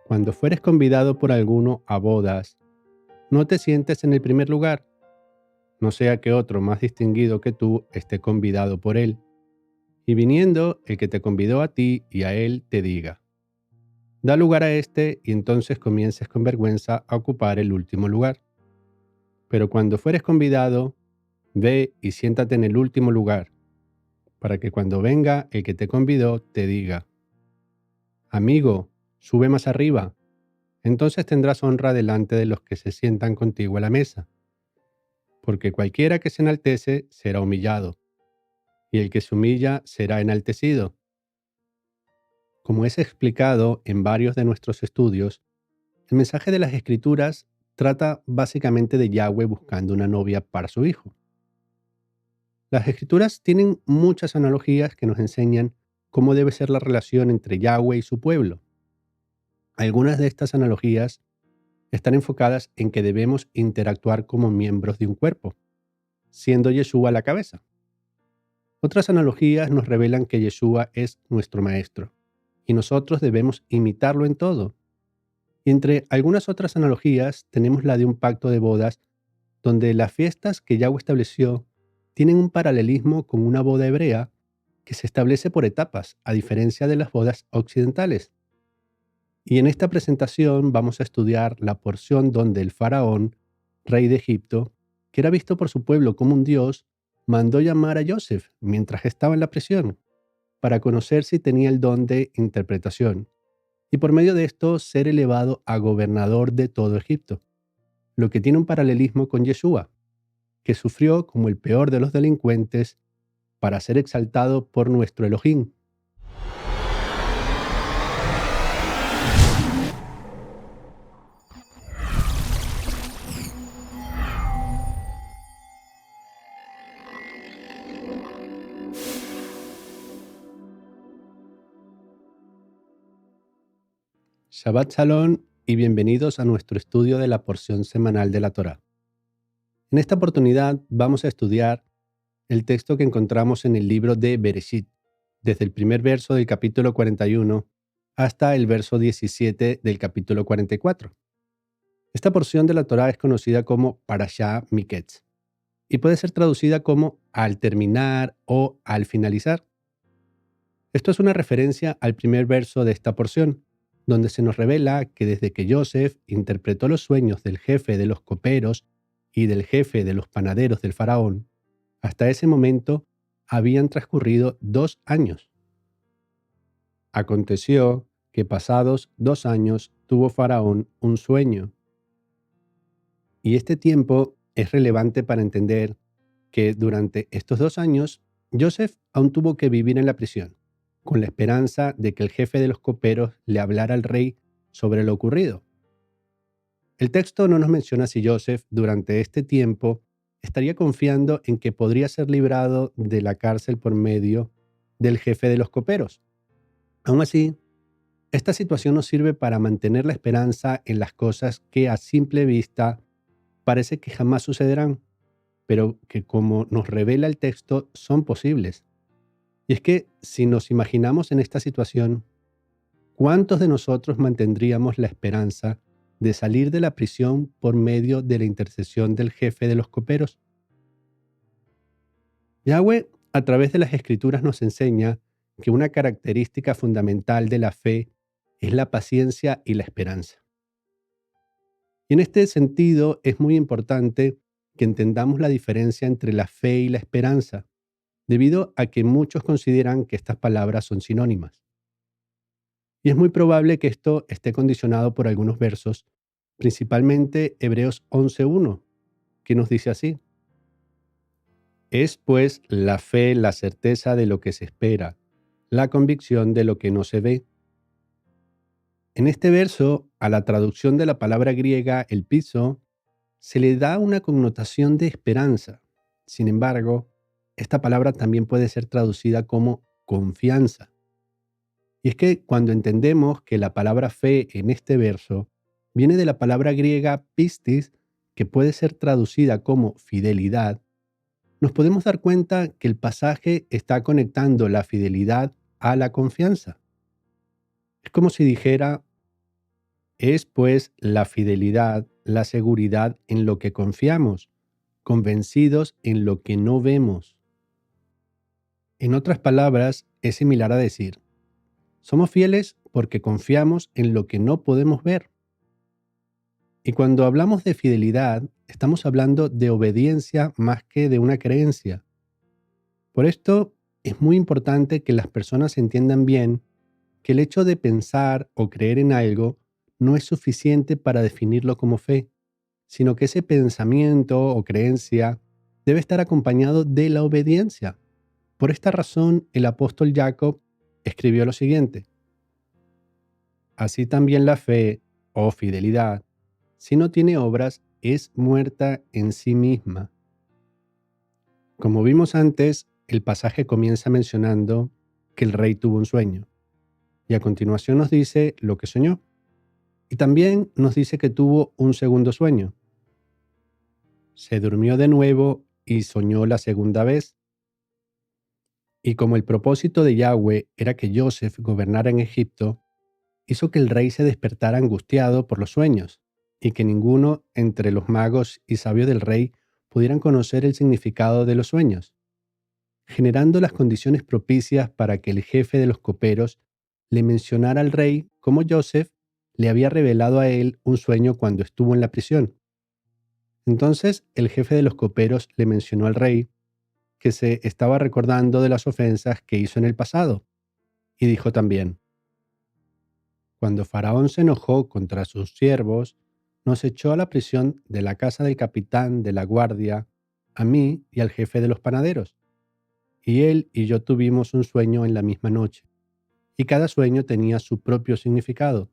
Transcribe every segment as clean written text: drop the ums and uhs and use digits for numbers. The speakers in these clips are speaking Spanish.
Cuando fueres convidado por alguno a bodas, no te sientes en el primer lugar, no sea que otro más distinguido que tú esté convidado por él, y viniendo el que te convidó a ti y a él te diga, da lugar a este y entonces comiences con vergüenza a ocupar el último lugar. Pero cuando fueres convidado, ve y siéntate en el último lugar, para que cuando venga el que te convidó te diga, amigo, sube más arriba. Entonces tendrás honra delante de los que se sientan contigo a la mesa, porque cualquiera que se enaltece será humillado, y el que se humilla será enaltecido. Como es explicado en varios de nuestros estudios, el mensaje de las Escrituras trata básicamente de Yahweh buscando una novia para su hijo. Las Escrituras tienen muchas analogías que nos enseñan cómo debe ser la relación entre Yahweh y su pueblo. Algunas de estas analogías están enfocadas en que debemos interactuar como miembros de un cuerpo, siendo Yeshua la cabeza. Otras analogías nos revelan que Yeshua es nuestro maestro, y nosotros debemos imitarlo en todo. Y entre algunas otras analogías tenemos la de un pacto de bodas, donde las fiestas que Yahweh estableció tienen un paralelismo con una boda hebrea que se establece por etapas, a diferencia de las bodas occidentales. Y en esta presentación vamos a estudiar la porción donde el faraón, rey de Egipto, que era visto por su pueblo como un dios, mandó llamar a Joseph mientras estaba en la prisión, para conocer si tenía el don de interpretación, y por medio de esto ser elevado a gobernador de todo Egipto, lo que tiene un paralelismo con Yeshua, que sufrió como el peor de los delincuentes para ser exaltado por nuestro Elohim. Shabbat Shalom y bienvenidos a nuestro estudio de la porción semanal de la Torá. En esta oportunidad vamos a estudiar el texto que encontramos en el libro de Bereshit, desde el primer verso del capítulo 41 hasta el verso 17 del capítulo 44. Esta porción de la Torá es conocida como Parashá Miketz y puede ser traducida como al terminar o al finalizar. Esto es una referencia al primer verso de esta porción, donde se nos revela que desde que Joseph interpretó los sueños del jefe de los coperos y del jefe de los panaderos del faraón, hasta ese momento habían transcurrido 2 años. Aconteció que pasados 2 años tuvo Faraón un sueño. Y este tiempo es relevante para entender que durante estos 2 años, Joseph aún tuvo que vivir en la prisión, con la esperanza de que el jefe de los coperos le hablara al rey sobre lo ocurrido. El texto no nos menciona si Joseph durante este tiempo estaría confiando en que podría ser librado de la cárcel por medio del jefe de los coperos. Aún así, esta situación nos sirve para mantener la esperanza en las cosas que a simple vista parece que jamás sucederán, pero que como nos revela el texto son posibles. Y es que si nos imaginamos en esta situación, ¿cuántos de nosotros mantendríamos la esperanza de salir de la prisión por medio de la intercesión del jefe de los coperos? Yahweh, a través de las Escrituras, nos enseña que una característica fundamental de la fe es la paciencia y la esperanza. Y en este sentido es muy importante que entendamos la diferencia entre la fe y la esperanza, debido a que muchos consideran que estas palabras son sinónimas. Y es muy probable que esto esté condicionado por algunos versos, principalmente Hebreos 11:1, que nos dice así: es pues la fe la certeza de lo que se espera, la convicción de lo que no se ve. En este verso, a la traducción de la palabra griega el piso, se le da una connotación de esperanza. Sin embargo, esta palabra también puede ser traducida como confianza. Y es que cuando entendemos que la palabra fe en este verso viene de la palabra griega pistis, que puede ser traducida como fidelidad, nos podemos dar cuenta que el pasaje está conectando la fidelidad a la confianza. Es como si dijera, Es pues la fidelidad, la seguridad en lo que confiamos, convencidos en lo que no vemos. En otras palabras, es similar a decir, somos fieles porque confiamos en lo que no podemos ver. Y cuando hablamos de fidelidad, estamos hablando de obediencia más que de una creencia. Por esto, es muy importante que las personas entiendan bien que el hecho de pensar o creer en algo no es suficiente para definirlo como fe, sino que ese pensamiento o creencia debe estar acompañado de la obediencia. Por esta razón, el apóstol Jacob escribió lo siguiente: así también la fe o fidelidad, si no tiene obras, es muerta en sí misma. Como vimos antes, el pasaje comienza mencionando que el rey tuvo un sueño, y a continuación nos dice lo que soñó. Y también nos dice que tuvo un segundo sueño. Se durmió de nuevo y soñó la segunda vez. Y como el propósito de Yahweh era que Joseph gobernara en Egipto, hizo que el rey se despertara angustiado por los sueños, y que ninguno entre los magos y sabios del rey pudieran conocer el significado de los sueños, generando las condiciones propicias para que el jefe de los coperos le mencionara al rey cómo Joseph le había revelado a él un sueño cuando estuvo en la prisión. Entonces el jefe de los coperos le mencionó al rey que se estaba recordando de las ofensas que hizo en el pasado, y dijo también: cuando Faraón se enojó contra sus siervos, nos echó a la prisión de la casa del capitán de la guardia, a mí y al jefe de los panaderos. Y él y yo tuvimos un sueño en la misma noche, y cada sueño tenía su propio significado.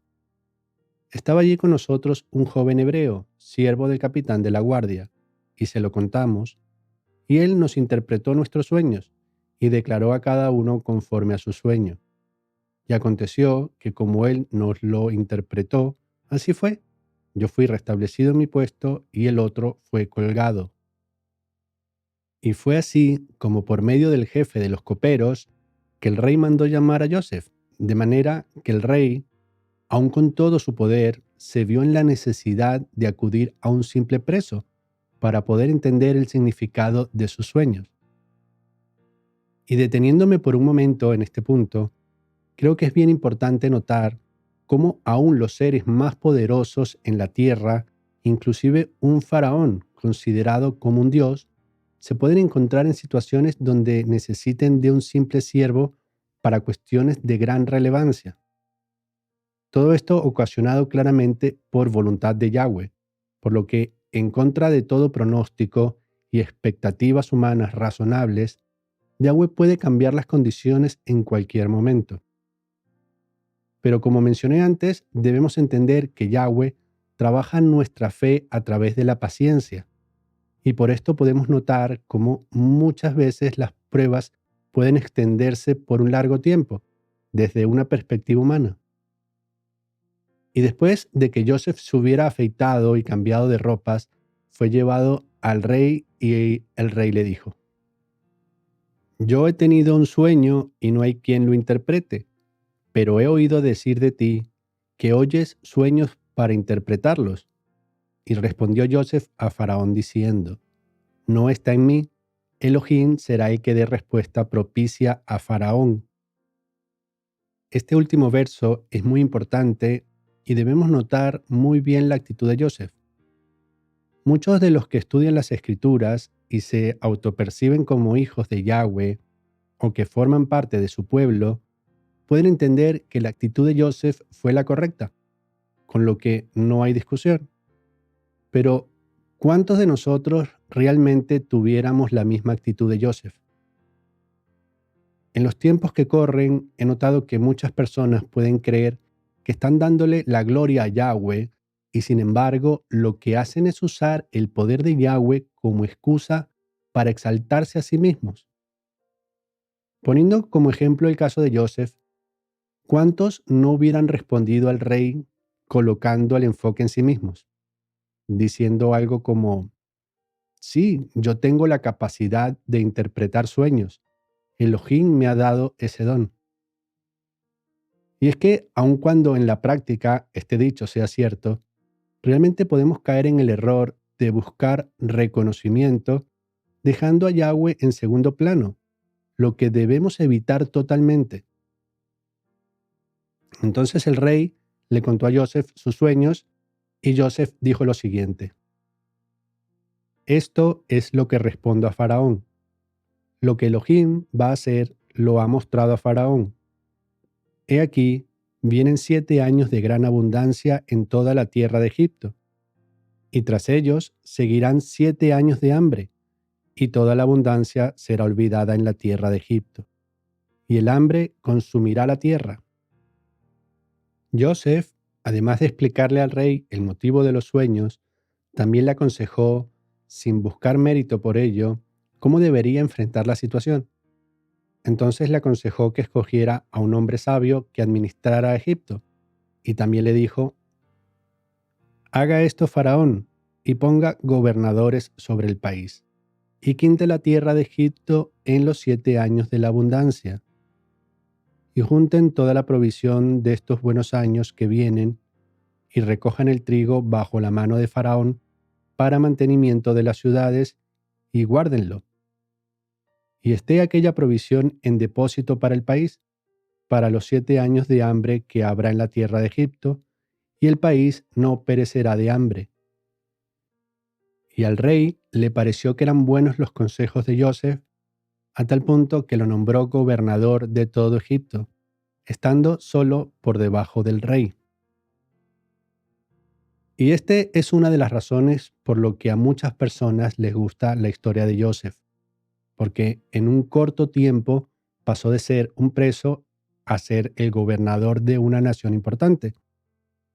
Estaba allí con nosotros un joven hebreo, siervo del capitán de la guardia, y se lo contamos, y él nos interpretó nuestros sueños, y declaró a cada uno conforme a su sueño. Y aconteció que como él nos lo interpretó, así fue. Yo fui restablecido en mi puesto y el otro fue colgado. Y fue así como por medio del jefe de los coperos que el rey mandó llamar a Joseph, de manera que el rey, aun con todo su poder, se vio en la necesidad de acudir a un simple preso para poder entender el significado de sus sueños. Y deteniéndome por un momento en este punto, creo que es bien importante notar cómo aún los seres más poderosos en la tierra, inclusive un faraón considerado como un dios, se pueden encontrar en situaciones donde necesiten de un simple siervo para cuestiones de gran relevancia. Todo esto ocasionado claramente por voluntad de Yahweh, por lo que, en contra de todo pronóstico y expectativas humanas razonables, Yahweh puede cambiar las condiciones en cualquier momento. Pero como mencioné antes, debemos entender que Yahweh trabaja en nuestra fe a través de la paciencia, y por esto podemos notar cómo muchas veces las pruebas pueden extenderse por un largo tiempo, desde una perspectiva humana. Y después de que Joseph se hubiera afeitado y cambiado de ropas, fue llevado al rey y el rey le dijo: yo he tenido un sueño y no hay quien lo interprete, pero he oído decir de ti que oyes sueños para interpretarlos. Y respondió Joseph a Faraón diciendo: no está en mí, Elohim será el que dé respuesta propicia a Faraón. Este último verso es muy importante y debemos notar muy bien la actitud de Joseph. Muchos de los que estudian las Escrituras y se autoperciben como hijos de Yahweh o que forman parte de su pueblo, pueden entender que la actitud de Joseph fue la correcta, con lo que no hay discusión. Pero, ¿cuántos de nosotros realmente tuviéramos la misma actitud de Joseph? En los tiempos que corren, he notado que muchas personas pueden creer que están dándole la gloria a Yahweh y sin embargo lo que hacen es usar el poder de Yahweh como excusa para exaltarse a sí mismos. Poniendo como ejemplo el caso de Joseph, ¿cuántos no hubieran respondido al rey colocando el enfoque en sí mismos, diciendo algo como: sí, yo tengo la capacidad de interpretar sueños. Elohim me ha dado ese don. Y es que, aun cuando en la práctica este dicho sea cierto, realmente podemos caer en el error de buscar reconocimiento dejando a Yahweh en segundo plano, lo que debemos evitar totalmente. Entonces el rey le contó a Joseph sus sueños y Joseph dijo lo siguiente: esto es lo que respondo a Faraón. Lo que Elohim va a hacer lo ha mostrado a Faraón. He aquí, vienen 7 años de gran abundancia en toda la tierra de Egipto, y tras ellos seguirán 7 años de hambre, y toda la abundancia será olvidada en la tierra de Egipto, y el hambre consumirá la tierra. Joseph, además de explicarle al rey el motivo de los sueños, también le aconsejó, sin buscar mérito por ello, cómo debería enfrentar la situación. Entonces le aconsejó que escogiera a un hombre sabio que administrara Egipto, y también le dijo: haga esto Faraón, y ponga gobernadores sobre el país, y quinte la tierra de Egipto en los 7 años de la abundancia, y junten toda la provisión de estos buenos años que vienen, y recojan el trigo bajo la mano de Faraón para mantenimiento de las ciudades, y guárdenlo. Y esté aquella provisión en depósito para el país, para los 7 años de hambre que habrá en la tierra de Egipto, y el país no perecerá de hambre. Y al rey le pareció que eran buenos los consejos de Joseph, a tal punto que lo nombró gobernador de todo Egipto, estando solo por debajo del rey. Y este es una de las razones por lo que a muchas personas les gusta la historia de Joseph, porque en un corto tiempo pasó de ser un preso a ser el gobernador de una nación importante,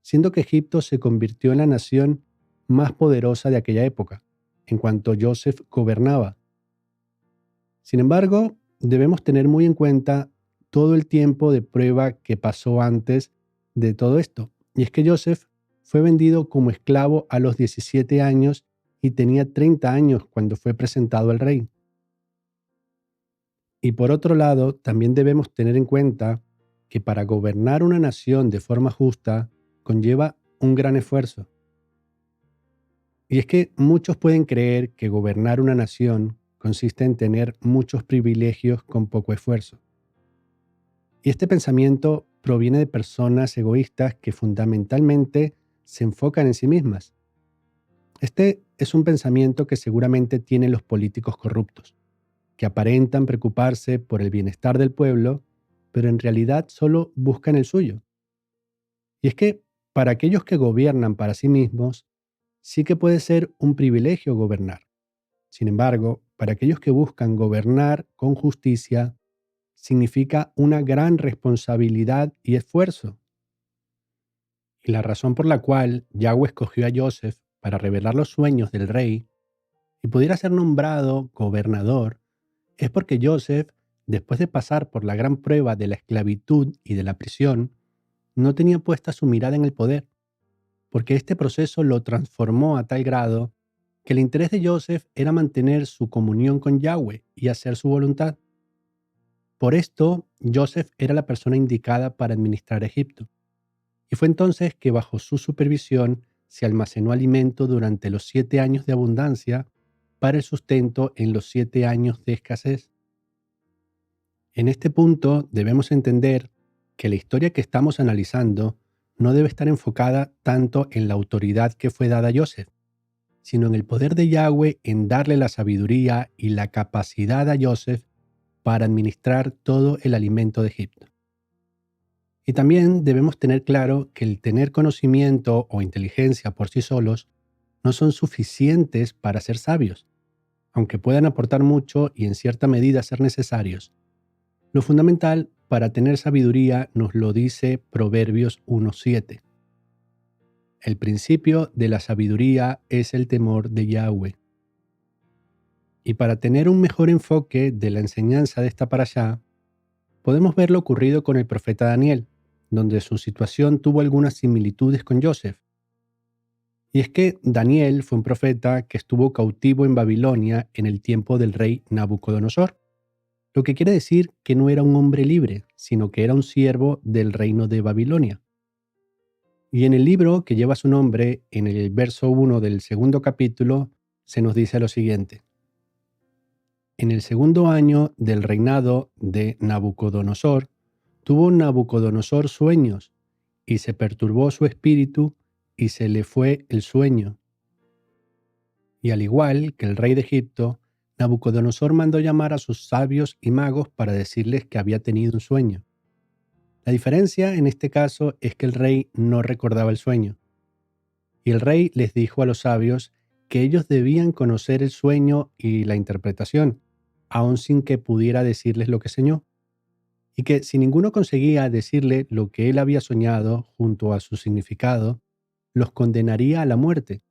siendo que Egipto se convirtió en la nación más poderosa de aquella época, en cuanto Joseph gobernaba. Sin embargo, debemos tener muy en cuenta todo el tiempo de prueba que pasó antes de todo esto, y es que Joseph fue vendido como esclavo a los 17 años y tenía 30 años cuando fue presentado al rey. Y por otro lado, también debemos tener en cuenta que para gobernar una nación de forma justa conlleva un gran esfuerzo. Y es que muchos pueden creer que gobernar una nación consiste en tener muchos privilegios con poco esfuerzo. Y este pensamiento proviene de personas egoístas que fundamentalmente se enfocan en sí mismas. Este es un pensamiento que seguramente tienen los políticos corruptos, que aparentan preocuparse por el bienestar del pueblo, pero en realidad solo buscan el suyo. Y es que para aquellos que gobiernan para sí mismos, sí que puede ser un privilegio gobernar. Sin embargo, para aquellos que buscan gobernar con justicia, significa una gran responsabilidad y esfuerzo. Y la razón por la cual Yahweh escogió a Joseph para revelar los sueños del rey y pudiera ser nombrado gobernador es porque Joseph, después de pasar por la gran prueba de la esclavitud y de la prisión, no tenía puesta su mirada en el poder, porque este proceso lo transformó a tal grado que el interés de Joseph era mantener su comunión con Yahweh y hacer su voluntad. Por esto, Joseph era la persona indicada para administrar Egipto. Y fue entonces que bajo su supervisión se almacenó alimento durante los 7 años de abundancia para el sustento en los 7 años de escasez. En este punto debemos entender que la historia que estamos analizando no debe estar enfocada tanto en la autoridad que fue dada a Joseph, sino en el poder de Yahweh en darle la sabiduría y la capacidad a Joseph para administrar todo el alimento de Egipto. Y también debemos tener claro que el tener conocimiento o inteligencia por sí solos no son suficientes para ser sabios, aunque puedan aportar mucho y en cierta medida ser necesarios. Lo fundamental para tener sabiduría nos lo dice Proverbios 1:7. El principio de la sabiduría es el temor de Yahweh. Y para tener un mejor enfoque de la enseñanza de esta parashá, podemos ver lo ocurrido con el profeta Daniel, donde su situación tuvo algunas similitudes con Joseph. Y es que Daniel fue un profeta que estuvo cautivo en Babilonia en el tiempo del rey Nabucodonosor. lo que quiere decir que no era un hombre libre, sino que era un siervo del reino de Babilonia. Y en el libro que lleva su nombre, en el verso 1 del segundo capítulo, se nos dice lo siguiente. En el segundo año del reinado de Nabucodonosor, tuvo Nabucodonosor sueños, y se perturbó su espíritu, y se le fue el sueño. Y al igual que el rey de Egipto, Nabucodonosor mandó llamar a sus sabios y magos para decirles que había tenido un sueño. La diferencia en este caso es que el rey no recordaba el sueño. Y el rey les dijo a los sabios que ellos debían conocer el sueño y la interpretación, aun sin que pudiera decirles lo que soñó. Y que si ninguno conseguía decirle lo que él había soñado junto a su significado, los condenaría a la muerte.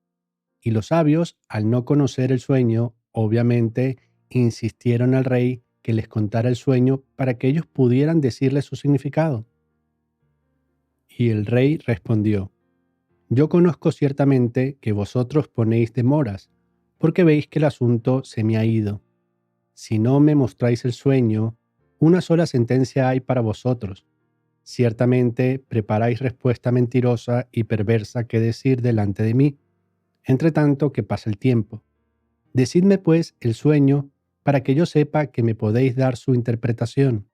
Y los sabios, al no conocer el sueño, obviamente insistieron al rey que les contara el sueño para que ellos pudieran decirle su significado. Y el rey respondió: Yo conozco ciertamente que vosotros ponéis demoras, porque veis que el asunto se me ha ido. Si no me mostráis el sueño, una sola sentencia hay para vosotros. Ciertamente preparáis respuesta mentirosa y perversa que decir delante de mí, entre tanto que pasa el tiempo. Decidme pues el sueño, para que yo sepa que me podéis dar su interpretación.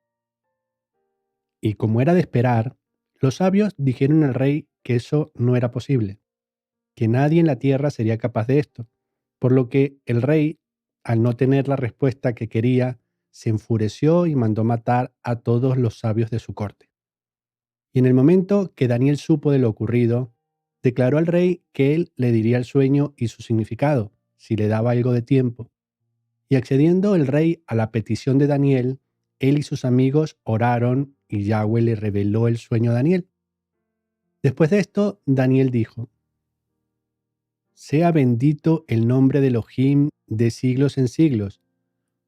Y como era de esperar, los sabios dijeron al rey que eso no era posible, que nadie en la tierra sería capaz de esto, por lo que el rey, al no tener la respuesta que quería, se enfureció y mandó matar a todos los sabios de su corte. Y en el momento que Daniel supo de lo ocurrido, declaró al rey que él le diría el sueño y su significado, si le daba algo de tiempo. Y accediendo el rey a la petición de Daniel, él y sus amigos oraron y Yahweh le reveló el sueño a Daniel. Después de esto, Daniel dijo: Sea bendito el nombre de Elohim de siglos en siglos,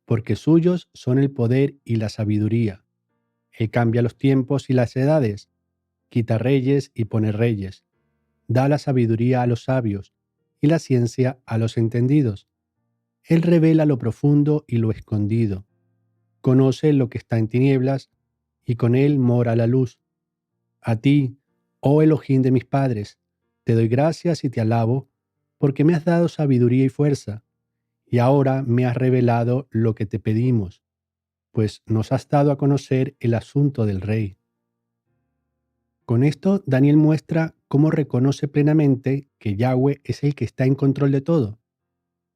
porque suyos son el poder y la sabiduría. Él cambia los tiempos y las edades, quita reyes y pone reyes, da la sabiduría a los sabios y la ciencia a los entendidos. Él revela lo profundo y lo escondido, conoce lo que está en tinieblas y con él mora la luz. A ti, oh Elohim de mis padres, te doy gracias y te alabo, porque me has dado sabiduría y fuerza, y ahora me has revelado lo que te pedimos, pues nos has dado a conocer el asunto del rey. Con esto, Daniel muestra cómo reconoce plenamente que Yahweh es el que está en control de todo.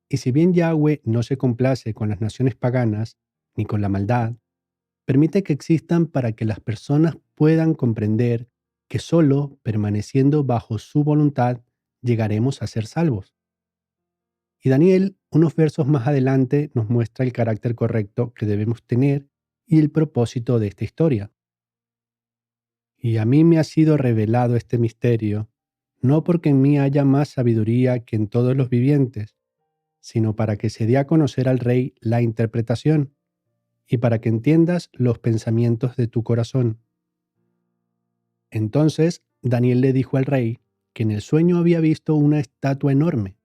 Y si bien Yahweh no se complace con las naciones paganas ni con la maldad, permite que existan para que las personas puedan comprender que solo permaneciendo bajo su voluntad llegaremos a ser salvos. Y Daniel, unos versos más adelante, nos muestra el carácter correcto que debemos tener y el propósito de esta historia. Y a mí me ha sido revelado este misterio, no porque en mí haya más sabiduría que en todos los vivientes, sino para que se dé a conocer al rey la interpretación, y para que entiendas los pensamientos de tu corazón. Entonces Daniel le dijo al rey que en el sueño había visto una estatua enorme,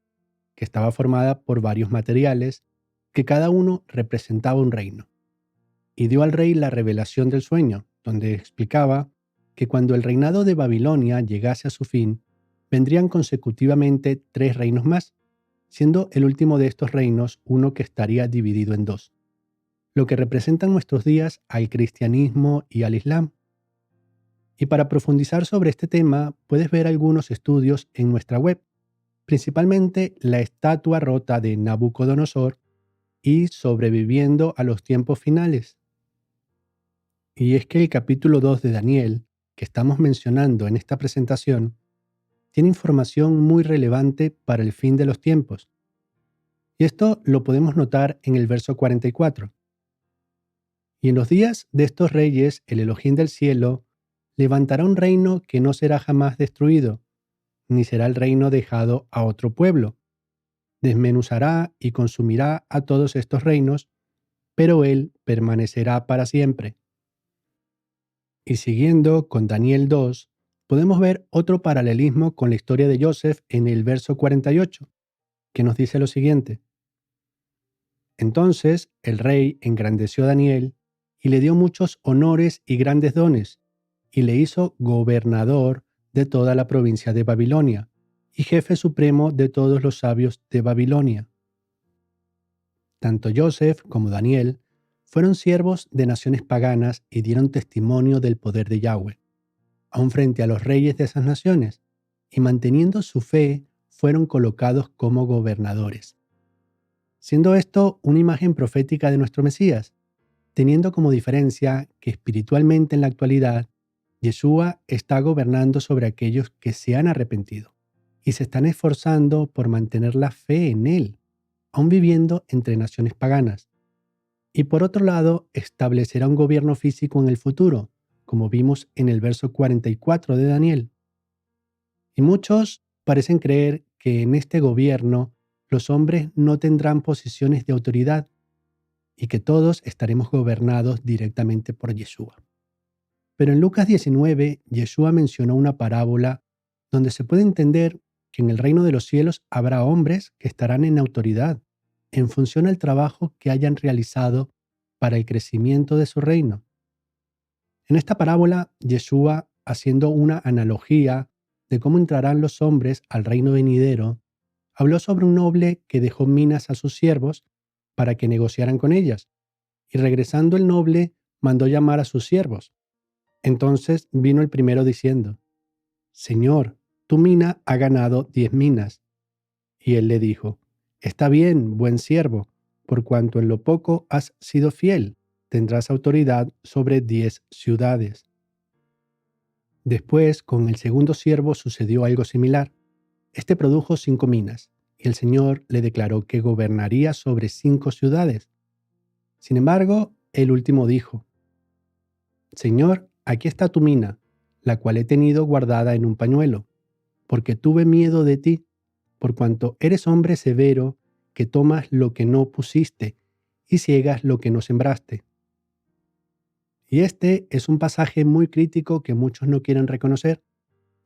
que estaba formada por varios materiales, que cada uno representaba un reino. Y dio al rey la revelación del sueño, donde explicaba que cuando el reinado de Babilonia llegase a su fin, vendrían consecutivamente 3 reinos más, siendo el último de estos reinos uno que estaría dividido en 2, lo que representa en nuestros días al cristianismo y al islam. Y para profundizar sobre este tema, puedes ver algunos estudios en nuestra web, principalmente la estatua rota de Nabucodonosor y sobreviviendo a los tiempos finales. Y es que el capítulo 2 de Daniel, que estamos mencionando en esta presentación, tiene información muy relevante para el fin de los tiempos. Y esto lo podemos notar en el verso 44. Y en los días de estos reyes, el Elohim del cielo levantará un reino que no será jamás destruido, ni será el reino dejado a otro pueblo. Desmenuzará y consumirá a todos estos reinos, pero él permanecerá para siempre. Y siguiendo con Daniel 2, podemos ver otro paralelismo con la historia de Joseph en el verso 48, que nos dice lo siguiente. Entonces el rey engrandeció a Daniel y le dio muchos honores y grandes dones, y le hizo gobernador de toda la provincia de Babilonia, y jefe supremo de todos los sabios de Babilonia. Tanto Joseph como Daniel fueron siervos de naciones paganas y dieron testimonio del poder de Yahweh, aun frente a los reyes de esas naciones, y manteniendo su fe, fueron colocados como gobernadores. Siendo esto una imagen profética de nuestro Mesías, teniendo como diferencia que espiritualmente en la actualidad, Yeshua está gobernando sobre aquellos que se han arrepentido y se están esforzando por mantener la fe en Él, aun viviendo entre naciones paganas. Y por otro lado, establecerá un gobierno físico en el futuro, como vimos en el verso 44 de Daniel. Y muchos parecen creer que en este gobierno los hombres no tendrán posiciones de autoridad y que todos estaremos gobernados directamente por Yeshua. Pero en Lucas 19, Yeshua mencionó una parábola donde se puede entender que en el reino de los cielos habrá hombres que estarán en autoridad en función al trabajo que hayan realizado para el crecimiento de su reino. En esta parábola, Yeshua, haciendo una analogía de cómo entrarán los hombres al reino venidero, habló sobre un noble que dejó minas a sus siervos para que negociaran con ellas, y regresando el noble mandó llamar a sus siervos. Entonces vino el primero diciendo: Señor, tu mina ha ganado 10 minas. Y él le dijo: Está bien, buen siervo, por cuanto en lo poco has sido fiel, tendrás autoridad sobre 10 ciudades. Después, con el segundo siervo sucedió algo similar. Este produjo 5 minas, y el Señor le declaró que gobernaría sobre 5 ciudades. Sin embargo, el último dijo: Señor, aquí está tu mina, la cual he tenido guardada en un pañuelo, porque tuve miedo de ti, por cuanto eres hombre severo, que tomas lo que no pusiste y ciegas lo que no sembraste. Y este es un pasaje muy crítico que muchos no quieren reconocer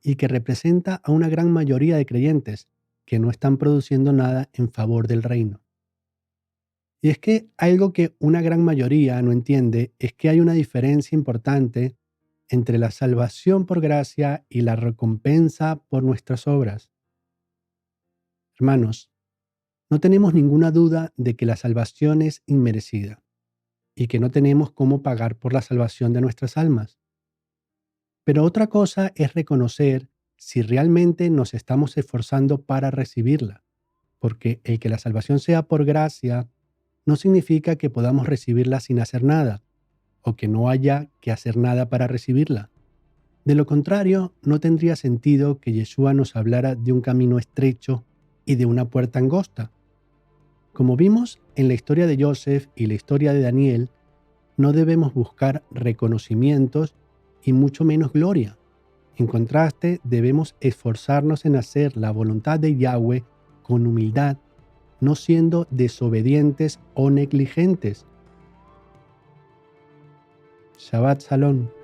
y que representa a una gran mayoría de creyentes que no están produciendo nada en favor del reino. Y es que algo que una gran mayoría no entiende es que hay una diferencia importante entre la salvación por gracia y la recompensa por nuestras obras. Hermanos, no tenemos ninguna duda de que la salvación es inmerecida y que no tenemos cómo pagar por la salvación de nuestras almas. Pero otra cosa es reconocer si realmente nos estamos esforzando para recibirla, porque el que la salvación sea por gracia no significa que podamos recibirla sin hacer nada, o que no haya que hacer nada para recibirla. De lo contrario, no tendría sentido que Yeshua nos hablara de un camino estrecho y de una puerta angosta. Como vimos en la historia de Joseph y la historia de Daniel, no debemos buscar reconocimientos y mucho menos gloria. En contraste, debemos esforzarnos en hacer la voluntad de Yahweh con humildad, no siendo desobedientes o negligentes. Shabbat Shalom.